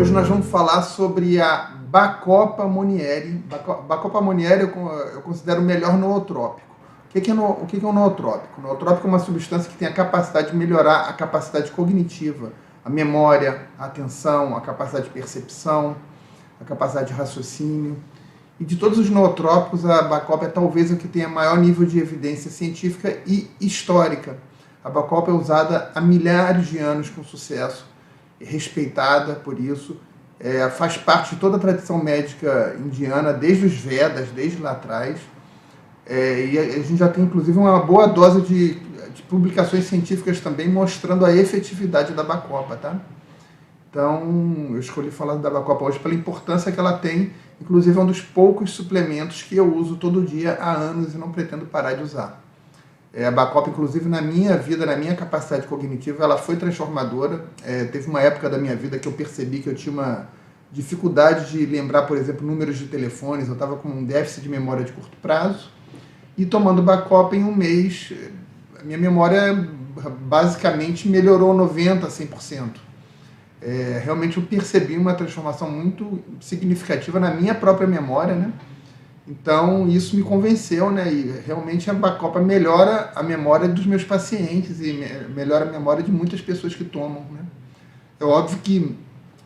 Hoje nós vamos falar sobre a Bacopa Monnieri. Bacopa Monnieri eu considero o melhor nootrópico. O que é um nootrópico? O nootrópico é uma substância que tem a capacidade de melhorar a capacidade cognitiva, a memória, a atenção, a capacidade de percepção, a capacidade de raciocínio. E de todos os nootrópicos, a Bacopa é talvez o que tenha maior nível de evidência científica e histórica. A Bacopa é usada há milhares de anos com sucesso, é respeitada por isso, faz parte de toda a tradição médica indiana, desde os Vedas, desde lá atrás. E a gente já tem, inclusive, uma boa dose de publicações científicas também mostrando a efetividade da Bacopa, tá? Então, eu escolhi falar da Bacopa hoje pela importância que ela tem. Inclusive, é um dos poucos suplementos que eu uso todo dia há anos e não pretendo parar de usar. A Bacopa, inclusive, na minha vida, na minha capacidade cognitiva, ela foi transformadora. Teve uma época da minha vida que eu percebi que eu tinha uma dificuldade de lembrar, por exemplo, números de telefones. Eu estava com um déficit de memória de curto prazo. E tomando Bacopa em um mês, a minha memória basicamente melhorou 90% a 100%. Realmente eu percebi uma transformação muito significativa na minha própria memória, né? Então isso me convenceu, né? E realmente a Bacopa melhora a memória dos meus pacientes e melhora a memória de muitas pessoas que tomam, né? É óbvio que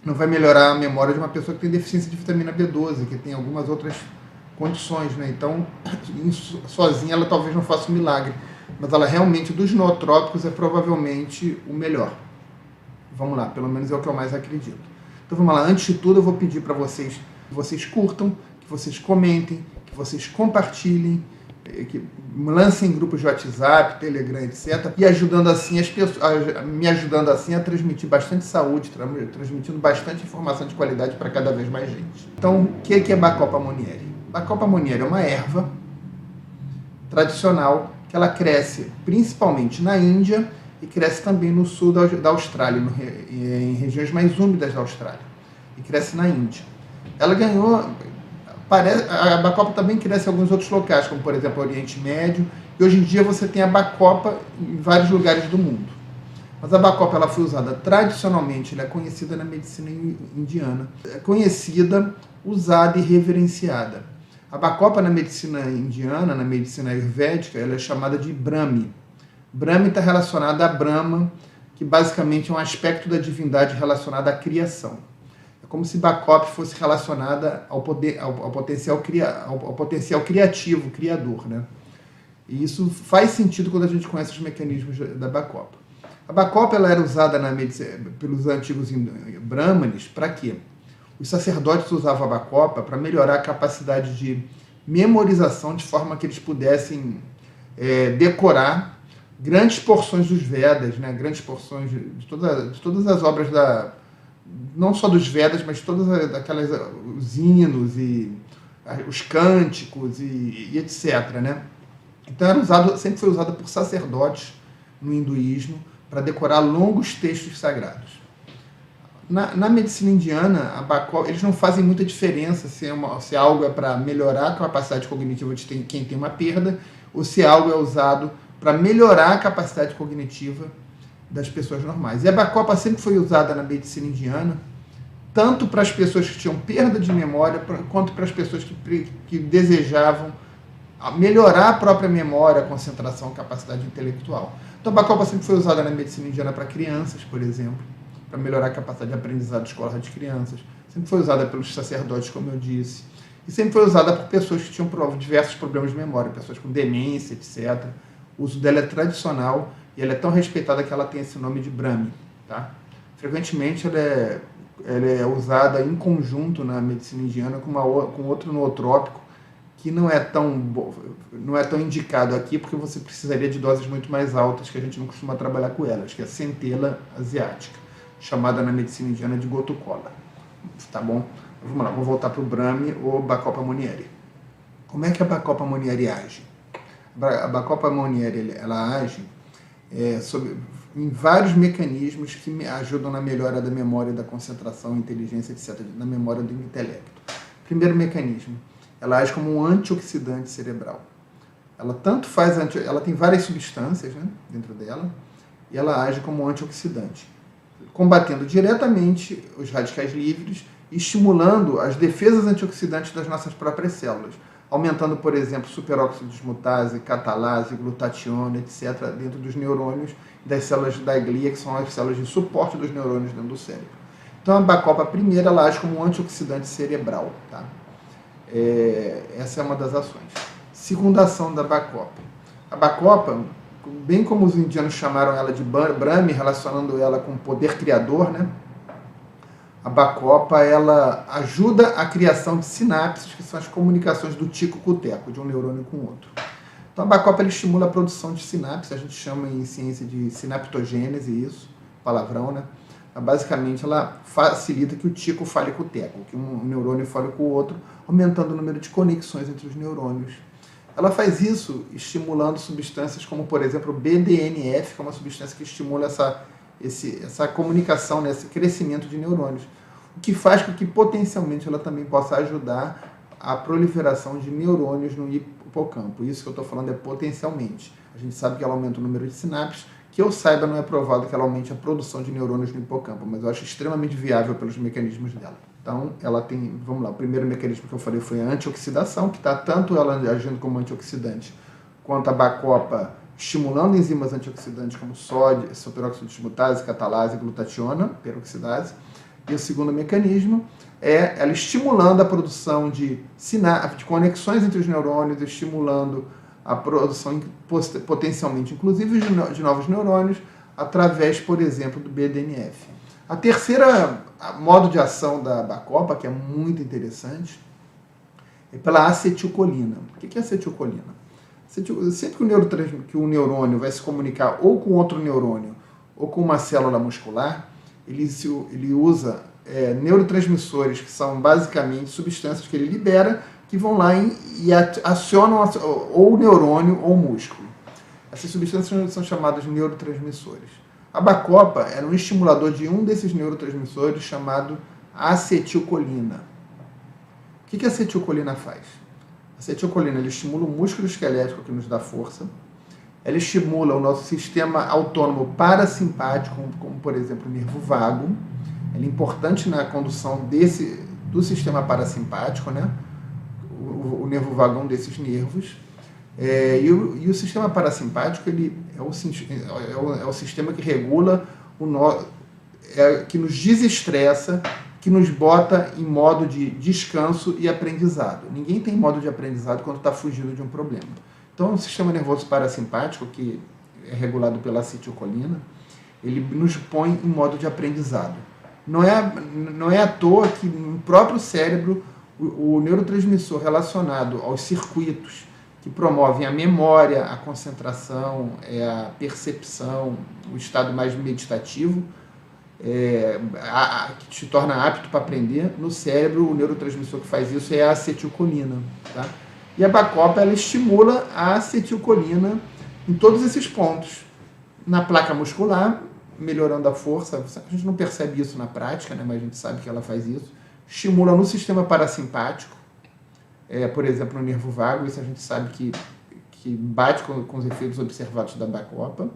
não vai melhorar a memória de uma pessoa que tem deficiência de vitamina B12, que tem algumas outras condições, né? Então, sozinha ela talvez não faça um milagre, mas ela realmente, dos nootrópicos, é provavelmente o melhor. Vamos lá, pelo menos é o que eu mais acredito. Então vamos lá, antes de tudo eu vou pedir para vocês que vocês curtam, que vocês comentem, que vocês compartilhem, que lancem grupos de WhatsApp, Telegram, etc. E ajudando assim as pessoas, me ajudando assim a transmitir bastante saúde, transmitindo bastante informação de qualidade para cada vez mais gente. Então, o que é Bacopa Monnieri? Bacopa Monnieri é uma erva tradicional que ela cresce principalmente na Índia e cresce também no sul da Austrália, em regiões mais úmidas da Austrália, e cresce na Índia. Ela ganhou, a Bacopa também cresce em alguns outros locais, como por exemplo o Oriente Médio, e hoje em dia você tem a Bacopa em vários lugares do mundo. Mas a Bacopa ela foi usada tradicionalmente, ela é conhecida na medicina indiana, é conhecida, usada e reverenciada. A Bacopa na medicina indiana, na medicina ayurvédica, ela é chamada de Brahmi. Brahmi está relacionado a Brahma, que basicamente é um aspecto da divindade relacionado à criação. É como se Bacopa fosse relacionada ao potencial criativo, criador, né? E isso faz sentido quando a gente conhece os mecanismos da Bacopa. A Bacopa ela era usada na medicina, pelos antigos brahmanes para quê? Os sacerdotes usavam a Bacopa para melhorar a capacidade de memorização, de forma que eles pudessem decorar grandes porções dos Vedas, né? Grandes porções de todas as obras não só dos Vedas, mas todas os hinos e os cânticos e etc, né? Então sempre foi usado por sacerdotes no hinduísmo para decorar longos textos sagrados. Na medicina indiana, a Bacopa, eles não fazem muita diferença se algo é para melhorar a capacidade cognitiva de quem tem uma perda ou se algo é usado para melhorar a capacidade cognitiva das pessoas normais. E a Bacopa sempre foi usada na medicina indiana, tanto para as pessoas que tinham perda de memória, quanto para as pessoas que desejavam melhorar a própria memória, a concentração, a capacidade intelectual. Então a Bacopa sempre foi usada na medicina indiana para crianças, por exemplo, para melhorar a capacidade de aprendizado de escola de crianças. Sempre foi usada pelos sacerdotes, como eu disse. E sempre foi usada por pessoas que tinham diversos problemas de memória, pessoas com demência, etc. O uso dela é tradicional e ela é tão respeitada que ela tem esse nome de Brahmi, tá? Frequentemente ela é usada em conjunto na medicina indiana com outro nootrópico que não é tão indicado aqui porque você precisaria de doses muito mais altas que a gente não costuma trabalhar com elas, que é a centela asiática, chamada na medicina indiana de gotukola, tá bom? Vamos lá, vou voltar para o Brahmi ou Bacopa Monnieri. Como é que a Bacopa Monnieri age? A Bacopa Monnieri ela age em vários mecanismos que me ajudam na melhora da memória, da concentração, inteligência, etc., na memória do intelecto. Primeiro mecanismo, ela age como um antioxidante cerebral. Ela ela tem várias substâncias, né, dentro dela, e ela age como um antioxidante. combatendo diretamente os radicais livres e estimulando as defesas antioxidantes das nossas próprias células, aumentando, por exemplo, superóxido de dismutase, catalase, glutationa, etc., dentro dos neurônios e das células da glia, que são as células de suporte dos neurônios dentro do cérebro. Então, a bacopa, primeira, ela age como um antioxidante cerebral. Tá? Essa é uma das ações. Segunda ação da bacopa. A bacopa, bem como os indianos chamaram ela de Brahmi, relacionando ela com o poder criador, né? A bacopa, ela ajuda a criação de sinapses, que são as comunicações do tico com o teco, de um neurônio com o outro. Então, a bacopa ela estimula a produção de sinapses, a gente chama em ciência de sinaptogênese, isso, palavrão, né? Basicamente, ela facilita que o tico fale com o teco, que um neurônio fale com o outro, aumentando o número de conexões entre os neurônios. Ela faz isso estimulando substâncias como, por exemplo, o BDNF, que é uma substância que estimula essa comunicação, né, esse crescimento de neurônios, o que faz com que potencialmente ela também possa ajudar a proliferação de neurônios no hipocampo. Isso que eu estou falando é potencialmente. A gente sabe que ela aumenta o número de sinapses, que eu saiba não é provado que ela aumente a produção de neurônios no hipocampo, mas eu acho extremamente viável pelos mecanismos dela. Então, ela tem, vamos lá, o primeiro mecanismo que eu falei foi a antioxidação, que está tanto ela agindo como antioxidante, quanto a bacopa estimulando enzimas antioxidantes como sódio, superóxido de dismutase, catalase, glutationa, peroxidase. E o segundo mecanismo é ela estimulando a produção de conexões entre os neurônios, estimulando a produção potencialmente, inclusive, de novos neurônios, através, por exemplo, do BDNF. A terceira modo de ação da bacopa, que é muito interessante, é pela acetilcolina. O que é acetilcolina? Sempre que o neurônio vai se comunicar ou com outro neurônio ou com uma célula muscular, ele usa neurotransmissores, que são basicamente substâncias que ele libera, que vão lá e acionam ou o neurônio ou o músculo. Essas substâncias são chamadas de neurotransmissores. A bacopa era um estimulador de um desses neurotransmissores chamado acetilcolina. O que a acetilcolina faz? A acetilcolina ela estimula o músculo esquelético, que nos dá força. Ela estimula o nosso sistema autônomo parasimpático, como por exemplo o nervo vago. Ela é importante na condução do sistema parasimpático, né? O nervo vago é um desses nervos. E o sistema parasimpático ele é o sistema que regula, que nos desestressa, que nos bota em modo de descanso e aprendizado. Ninguém tem modo de aprendizado quando está fugindo de um problema. Então, o sistema nervoso parasimpático, que é regulado pela acetilcolina, ele nos põe em modo de aprendizado. Não é à toa que no próprio cérebro o neurotransmissor relacionado aos circuitos que promovem a memória, a concentração, a percepção, o estado mais meditativo, que te torna apto para aprender, no cérebro o neurotransmissor que faz isso é a acetilcolina. Tá? E a bacopa ela estimula a acetilcolina em todos esses pontos. Na placa muscular, melhorando a força, a gente não percebe isso na prática, né, mas a gente sabe que ela faz isso. Estimula no sistema parasimpático, por exemplo, no nervo vago, isso a gente sabe que bate com os efeitos observados da bacopa.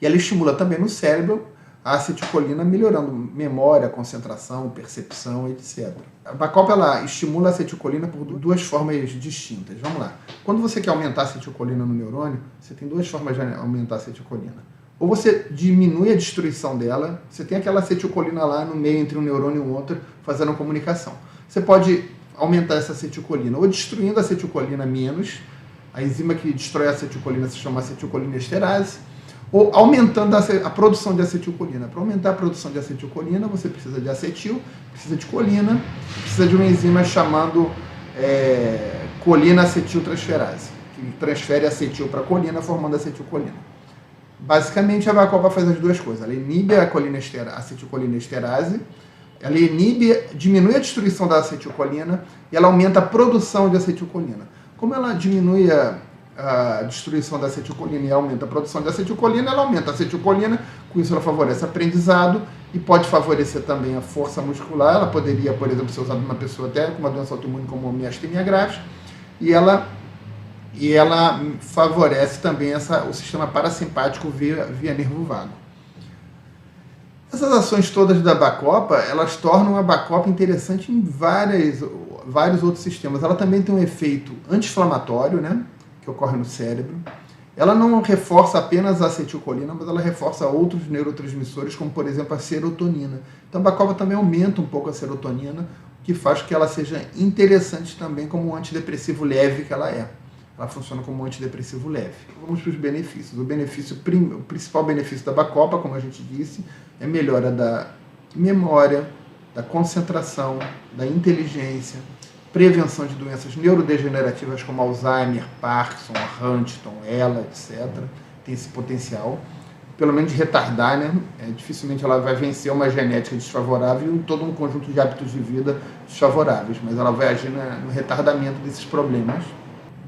E ela estimula também no cérebro a acetilcolina, melhorando memória, concentração, percepção, etc. A bacopa ela estimula a acetilcolina por duas formas distintas. Vamos lá. Quando você quer aumentar a acetilcolina no neurônio, você tem duas formas de aumentar a acetilcolina. Ou você diminui a destruição dela, você tem aquela acetilcolina lá no meio entre um neurônio e o outro, fazendo comunicação. Você pode aumentar essa acetilcolina ou destruindo a acetilcolina menos, a enzima que destrói a acetilcolina se chama acetilcolinesterase, ou aumentando a produção de acetilcolina. Para aumentar a produção de acetilcolina, você precisa de acetil, precisa de colina, precisa de uma enzima chamando colina acetiltransferase, que transfere acetil para colina, formando acetilcolina. Basicamente, a bacopa faz as duas coisas. Ela inibe a acetilcolinesterase, ela diminui a destruição da acetilcolina e ela aumenta a produção de acetilcolina. Como ela diminui a destruição da acetilcolina e aumenta a produção de acetilcolina, ela aumenta a acetilcolina, com isso ela favorece aprendizado e pode favorecer também a força muscular. Ela poderia, por exemplo, ser usada numa pessoa até com uma doença autoimune como miastenia graves, e ela favorece também o sistema parasimpático via nervo vago. Essas ações todas da Bacopa, elas tornam a Bacopa interessante em vários outros sistemas. Ela também tem um efeito anti-inflamatório, né, que ocorre no cérebro. Ela não reforça apenas a acetilcolina, mas ela reforça outros neurotransmissores, como por exemplo a serotonina. Então a Bacopa também aumenta um pouco a serotonina, o que faz que ela seja interessante também como um antidepressivo leve que ela é. Ela funciona como um antidepressivo leve. Vamos para os benefícios. O principal benefício da Bacopa, como a gente disse, é melhora da memória, da concentração, da inteligência, prevenção de doenças neurodegenerativas como Alzheimer, Parkinson, Huntington, ELA, etc. Tem esse potencial, pelo menos de retardar, né? Dificilmente ela vai vencer uma genética desfavorável e todo um conjunto de hábitos de vida desfavoráveis, mas ela vai agir no retardamento desses problemas.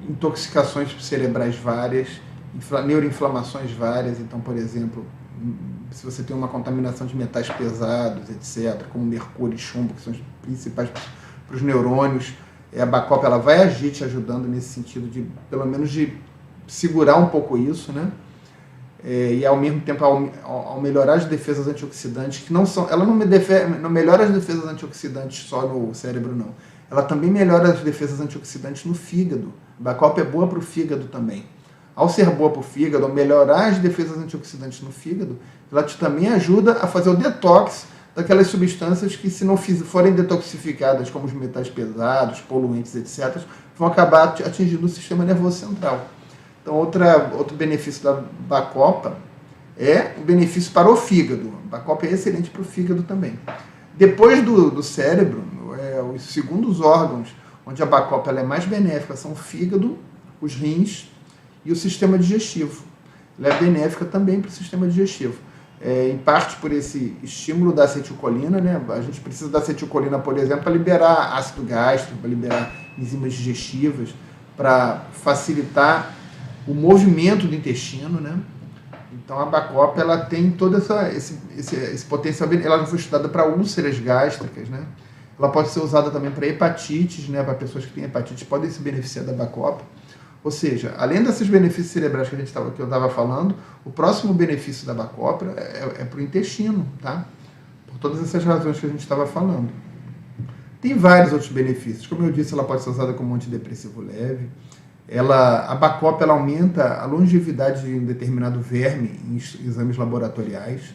Intoxicações cerebrais várias, neuroinflamações várias. Então, por exemplo, se você tem uma contaminação de metais pesados, etc., como mercúrio e chumbo, que são os principais para os neurônios, a Bacopa ela vai agir te ajudando nesse sentido de, pelo menos, de segurar um pouco isso, né? E ao mesmo tempo, ao melhorar as defesas antioxidantes, que não são, ela não melhora as defesas antioxidantes só no cérebro, não. Ela também melhora as defesas antioxidantes no fígado. A Bacopa é boa para o fígado também. Ao ser boa para o fígado, ao melhorar as defesas antioxidantes no fígado, ela também ajuda a fazer o detox daquelas substâncias que, se não forem detoxificadas, como os metais pesados, poluentes, etc., vão acabar atingindo o sistema nervoso central. Então, outro benefício da Bacopa é o benefício para o fígado. A Bacopa é excelente para o fígado também. Depois do cérebro, os segundos órgãos onde a Bacopa ela é mais benéfica são o fígado, os rins e o sistema digestivo. Ela é benéfica também para o sistema digestivo. Em parte por esse estímulo da acetilcolina, né? A gente precisa da acetilcolina, por exemplo, para liberar ácido gástrico, para liberar enzimas digestivas, para facilitar o movimento do intestino, né? Então a Bacopa ela tem todo esse potencial. Ela foi estudada para úlceras gástricas, né? Ela pode ser usada também para hepatites, né? Para pessoas que têm hepatite podem se beneficiar da Bacopa. Ou seja, além desses benefícios cerebrais que eu estava falando, o próximo benefício da Bacopa é para o intestino, tá? Por todas essas razões que a gente estava falando. Tem vários outros benefícios. Como eu disse, ela pode ser usada como antidepressivo leve. A Bacopa ela aumenta a longevidade de um determinado verme em exames laboratoriais.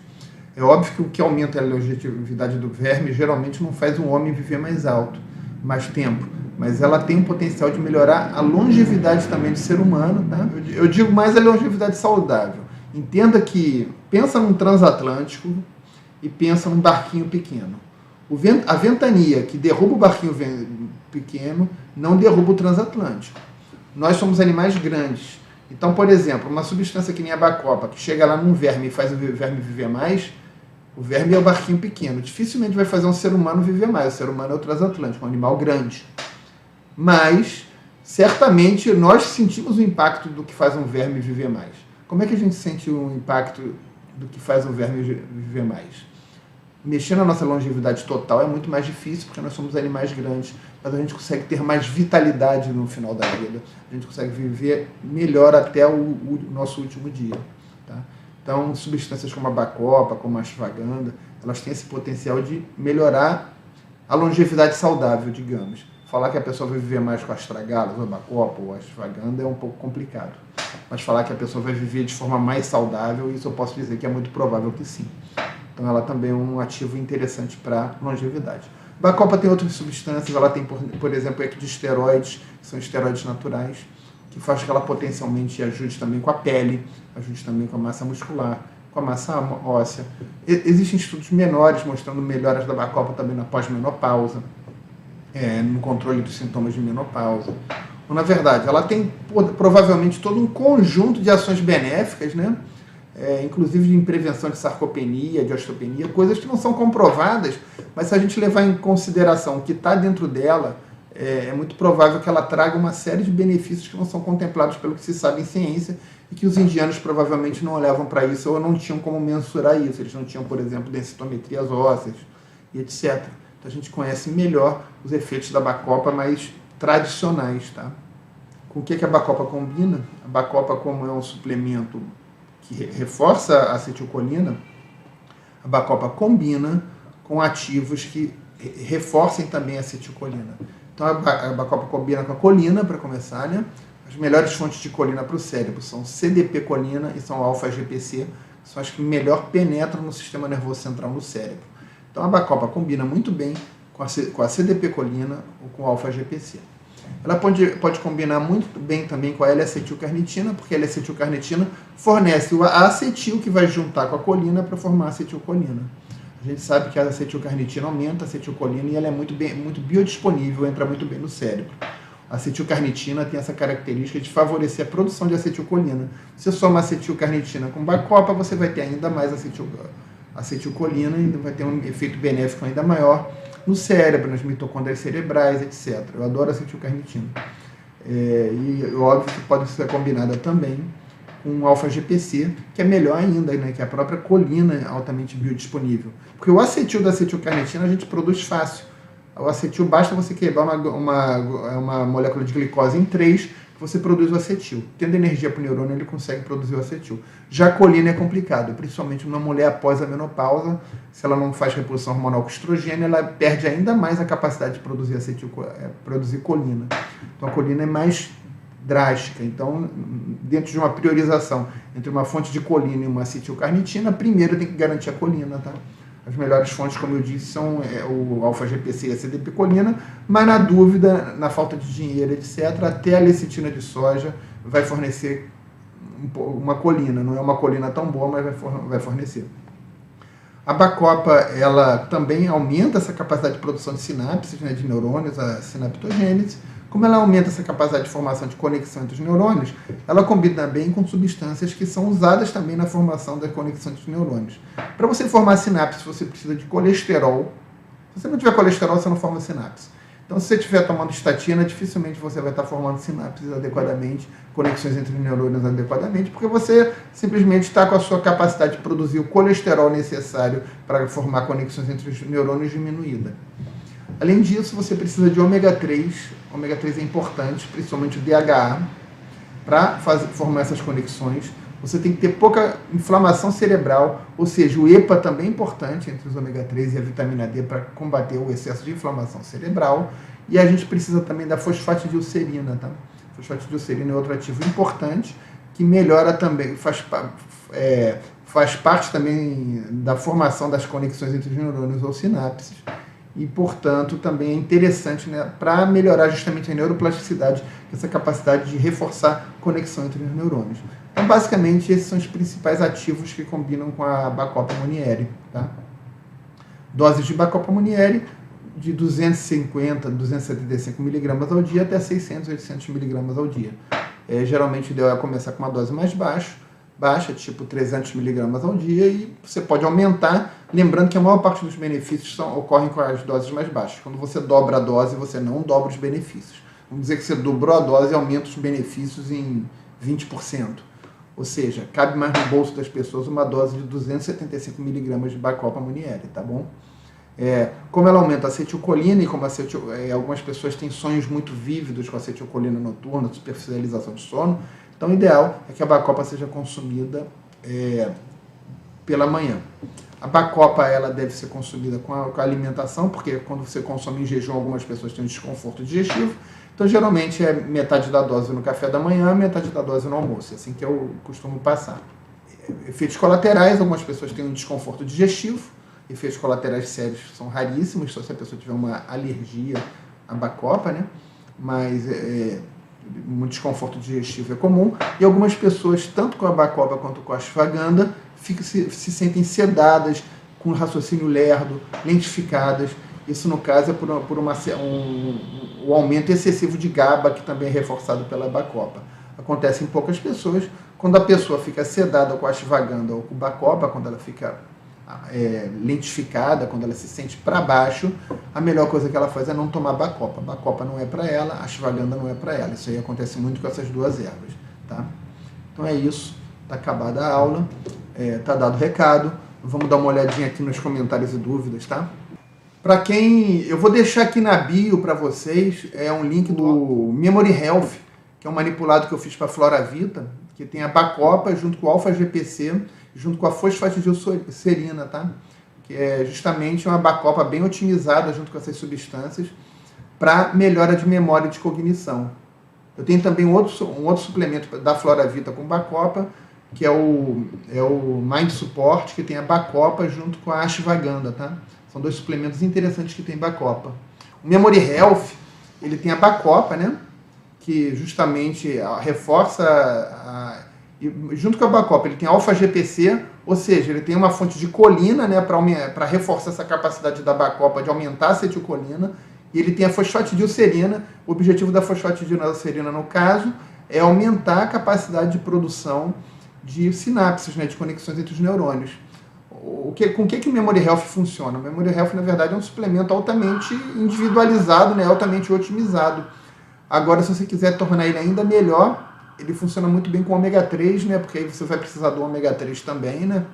É óbvio que o que aumenta a longevidade do verme geralmente não faz um homem viver mais tempo, mas ela tem o potencial de melhorar a longevidade também do ser humano, tá? Eu digo mais a longevidade saudável. Entenda que pensa num transatlântico e pensa num barquinho pequeno. A ventania que derruba o barquinho pequeno não derruba o transatlântico. Nós somos animais grandes. Então, por exemplo, uma substância que nem a Bacopa, que chega lá num verme e faz o verme viver mais, o verme é o barquinho pequeno. Dificilmente vai fazer um ser humano viver mais. O ser humano é o transatlântico, um animal grande. Mas, certamente, nós sentimos o impacto do que faz um verme viver mais. Como é que a gente sente o impacto do que faz um verme viver mais? Mexer na nossa longevidade total é muito mais difícil, porque nós somos animais grandes, mas a gente consegue ter mais vitalidade no final da vida. A gente consegue viver melhor até o nosso último dia. Tá? Então, substâncias como a Bacopa, como a ashwagandha, elas têm esse potencial de melhorar a longevidade saudável, digamos. Falar que a pessoa vai viver mais com astragalas, ou a Bacopa, ou a ashwagandha é um pouco complicado. Mas falar que a pessoa vai viver de forma mais saudável, isso eu posso dizer que é muito provável que sim. Então ela também é um ativo interessante para longevidade. Bacopa tem outras substâncias, ela tem, por exemplo, equidisteroides, que são esteroides naturais, que faz que ela potencialmente ajude também com a pele, ajude também com a massa muscular, com a massa óssea. Existem estudos menores mostrando melhoras da Bacopa também na pós-menopausa, no controle dos sintomas de menopausa. Ou, na verdade, ela tem provavelmente todo um conjunto de ações benéficas, né? Inclusive em prevenção de sarcopenia, de osteopenia, coisas que não são comprovadas, mas se a gente levar em consideração o que está dentro dela, é muito provável que ela traga uma série de benefícios que não são contemplados pelo que se sabe em ciência e que os indianos provavelmente não olhavam para isso ou não tinham como mensurar isso. Eles não tinham, por exemplo, densitometrias ósseas e etc. Então a gente conhece melhor os efeitos da Bacopa mais tradicionais. Tá? Com o que a Bacopa combina? A Bacopa, como é um suplemento que reforça a acetilcolina, a A Bacopa combina com ativos que reforcem também a acetilcolina. Então a Bacopa combina com a colina, para começar, né? As melhores fontes de colina para o cérebro são CDP-colina e são alfa-GPC, que são as que melhor penetram no sistema nervoso central no cérebro. Então a Bacopa combina muito bem com a CDP-colina ou com o alfa-GPC. Ela pode combinar muito bem também com a L-acetilcarnitina, porque a L-acetilcarnitina fornece o acetil que vai juntar com a colina para formar a acetilcolina. A gente sabe que a acetilcarnitina aumenta a acetilcolina e ela é muito biodisponível, entra muito bem no cérebro. A acetilcarnitina tem essa característica de favorecer a produção de acetilcolina. Se você soma acetilcarnitina com Bacopa, você vai ter ainda mais acetilcolina e vai ter um efeito benéfico ainda maior no cérebro, nas mitocôndrias cerebrais, etc. Eu adoro acetilcarnitina. E óbvio que pode ser combinada também com alfa-GPC, que é melhor ainda, né, que é a própria colina altamente biodisponível. Porque o acetil da acetilcarnitina a gente produz fácil. O acetil basta você quebrar uma molécula de glicose em 3, que você produz o acetil. Tendo energia para o neurônio, ele consegue produzir o acetil. Já a colina é complicado, principalmente numa mulher após a menopausa, se ela não faz reposição hormonal com estrogênio, ela perde ainda mais a capacidade de produzir produzir colina. Então a colina é mais drástica. Então, dentro de uma priorização entre uma fonte de colina e uma acetilcarnitina, primeiro tem que garantir a colina, tá? As melhores fontes, como eu disse, são o alfa-GPC e a CDP-colina, mas na dúvida, na falta de dinheiro, etc., até a lecitina de soja vai fornecer uma colina. Não é uma colina tão boa, mas vai fornecer. A Bacopa, ela também aumenta essa capacidade de produção de sinapses, né, de neurônios, a sinaptogênese. Como ela aumenta essa capacidade de formação de conexão entre os neurônios, ela combina bem com substâncias que são usadas também na formação da conexão entre os neurônios. Para você formar sinapse, você precisa de colesterol. Se você não tiver colesterol, você não forma sinapse. Então, se você estiver tomando estatina, dificilmente você vai estar formando sinapses adequadamente, conexões entre os neurônios adequadamente, porque você simplesmente está com a sua capacidade de produzir o colesterol necessário para formar conexões entre os neurônios diminuída. Além disso, você precisa de ômega 3. Ômega 3 é importante, principalmente o DHA, para formar essas conexões. Você tem que ter pouca inflamação cerebral, ou seja, o EPA também é importante entre os ômega 3 e a vitamina D para combater o excesso de inflamação cerebral. E a gente precisa também da fosfatidilcerina, tá? Fosfatidilcerina é outro ativo importante que melhora também, faz parte também da formação das conexões entre os neurônios ou sinapses. E, portanto, também é interessante, né, para melhorar justamente a neuroplasticidade, essa capacidade de reforçar conexão entre os neurônios. Então, basicamente, esses são os principais ativos que combinam com a Bacopa Monnieri. Tá? Doses de Bacopa Monnieri de 250, 275 mg ao dia até 600, 800 mg ao dia. Geralmente, o ideal é começar com uma dose mais baixa, tipo 300 mg ao dia, e você pode aumentar, lembrando que a maior parte dos benefícios ocorrem com as doses mais baixas. Quando você dobra a dose, você não dobra os benefícios. Vamos dizer que você dobrou a dose e aumenta os benefícios em 20%. Ou seja, cabe mais no bolso das pessoas uma dose de 275 mg de Bacopa Monnieri, tá bom? Como ela aumenta a acetilcolina e como algumas pessoas têm sonhos muito vívidos com a acetilcolina noturna, superficialização de sono, então o ideal é que a Bacopa seja consumida pela manhã. A Bacopa ela deve ser consumida com a alimentação, porque quando você consome em jejum, algumas pessoas têm um desconforto digestivo. Então, geralmente, é metade da dose no café da manhã, metade da dose no almoço. É assim que eu costumo passar. Efeitos colaterais, algumas pessoas têm um desconforto digestivo. Efeitos colaterais sérios são raríssimos, só se a pessoa tiver uma alergia à Bacopa, né? Mas um desconforto digestivo é comum. E algumas pessoas, tanto com a Bacopa quanto com a ashwagandha, se sentem sedadas, com raciocínio lerdo, lentificadas. Isso, no caso, é por um aumento excessivo de GABA, que também é reforçado pela Bacopa. Acontece em poucas pessoas. Quando a pessoa fica sedada com a ashwagandha ou com Bacopa, quando ela fica lentificada, quando ela se sente para baixo, a melhor coisa que ela faz é não tomar Bacopa. Bacopa não é para ela, a ashwagandha não é para ela. Isso aí acontece muito com essas duas ervas. Tá? Então é isso. Está acabada a aula. Está dado o recado. Vamos dar uma olhadinha aqui nos comentários e dúvidas, tá? Para quem... Eu vou deixar aqui na bio para vocês um link do Memory Health, que é um manipulado que eu fiz para a Floravita, que tem a Bacopa junto com o alfa-GPC, junto com a fosfatidilcerina, tá? que é justamente uma bacopa bem otimizada junto com essas substâncias para melhora de memória e de cognição. Eu tenho também um outro suplemento da Floravita com bacopa, que é o Mind Support, que tem a bacopa junto com a Ashwagandha, tá? São 2 suplementos interessantes que tem bacopa. O Memory Health, ele tem a bacopa, né? Que justamente reforça, junto com a bacopa, ele tem alfa-GPC, ou seja, ele tem uma fonte de colina, né? Para reforçar essa capacidade da bacopa de aumentar a acetilcolina. E ele tem a fosfatidilcerina. O objetivo da fosfatidilcerina, no caso, é aumentar a capacidade de produção de sinapses, né, de conexões entre os neurônios. Com que o Memory Health funciona? O Memory Health, na verdade, é um suplemento altamente individualizado, né, altamente otimizado. Agora, se você quiser tornar ele ainda melhor, ele funciona muito bem com ômega 3, né, porque aí você vai precisar do ômega 3 também, né?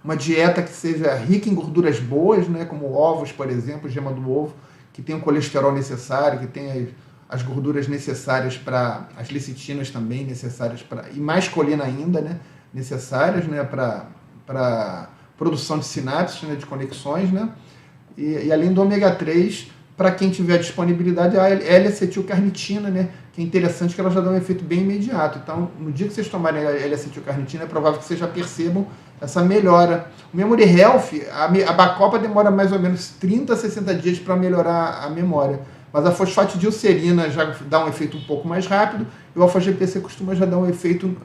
Uma dieta que seja rica em gorduras boas, né, como ovos, por exemplo, gema do ovo, que tem o colesterol necessário, que tem as gorduras necessárias para as lecitinas também necessárias para, e mais colina ainda, né, necessárias, né, para produção de sinapses, né, de conexões, né, e além do ômega 3, para quem tiver disponibilidade, a L-acetilcarnitina, né, que é interessante que ela já dá um efeito bem imediato. Então, no dia que vocês tomarem a L-acetilcarnitina, é provável que vocês já percebam essa melhora. O Memory Health, a bacopa demora mais ou menos 30 a 60 dias para melhorar a memória. Mas a fosfatidilcerina já dá um efeito um pouco mais rápido e o alfa-GPC costuma já dar um efeito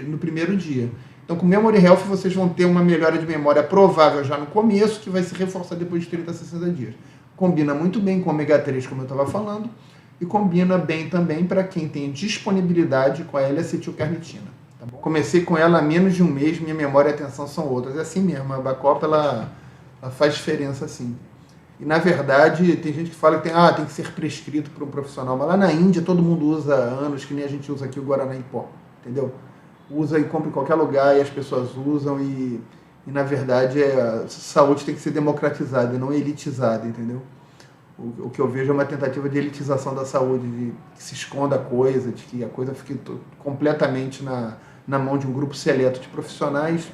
no primeiro dia. Então, com o Memory Health, vocês vão ter uma melhora de memória provável já no começo, que vai se reforçar depois de 30 a 60 dias. Combina muito bem com o ômega 3, como eu estava falando, e combina bem também para quem tem disponibilidade com a L-acetilcarnitina. Tá bom? Comecei com ela há menos de um mês, minha memória e atenção são outras. É assim mesmo, a bacopa ela faz diferença assim. E na verdade, tem gente que fala que tem que ser prescrito por um profissional, mas lá na Índia todo mundo usa há anos, que nem a gente usa aqui o Guaraná em pó, entendeu? Usa e compra em qualquer lugar e as pessoas usam e na verdade a saúde tem que ser democratizada e não elitizada, entendeu? O que eu vejo é uma tentativa de elitização da saúde, de que se esconda a coisa, de que a coisa fique completamente na mão de um grupo seleto de profissionais,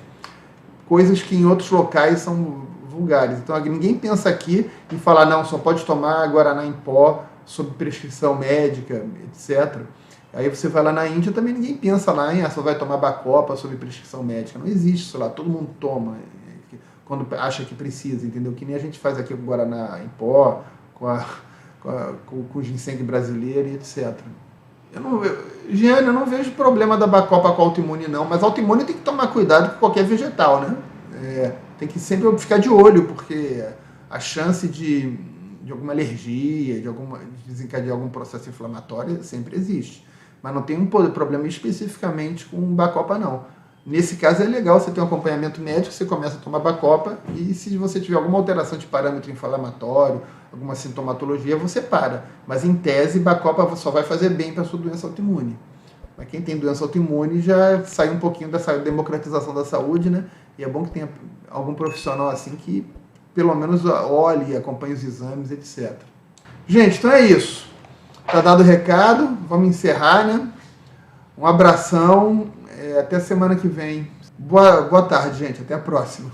coisas que em outros locais são vulgares. Então ninguém pensa aqui em falar, não, só pode tomar Guaraná em pó sob prescrição médica, etc. Aí você vai lá na Índia, também ninguém pensa lá em só vai tomar bacopa sob prescrição médica. Não existe isso lá, todo mundo toma quando acha que precisa, entendeu? Que nem a gente faz aqui com o Guaraná em pó, com o ginseng brasileiro e etc. Giane, eu não vejo problema da bacopa com autoimune não, mas autoimune tem que tomar cuidado com qualquer vegetal, né? Tem que sempre ficar de olho, porque a chance de alguma alergia, de desencadear algum processo inflamatório sempre existe. Mas não tem um problema especificamente com bacopa, não. Nesse caso é legal você ter um acompanhamento médico, você começa a tomar bacopa e se você tiver alguma alteração de parâmetro inflamatório, alguma sintomatologia, você para. Mas em tese, bacopa só vai fazer bem para a sua doença autoimune. Mas quem tem doença autoimune já sai um pouquinho dessa democratização da saúde, né? E é bom que tenha algum profissional assim que pelo menos olhe e acompanhe os exames, etc. Gente, então é isso. Tá dado o recado, vamos encerrar, né? Um abração, até semana que vem. Boa tarde, gente, até a próxima.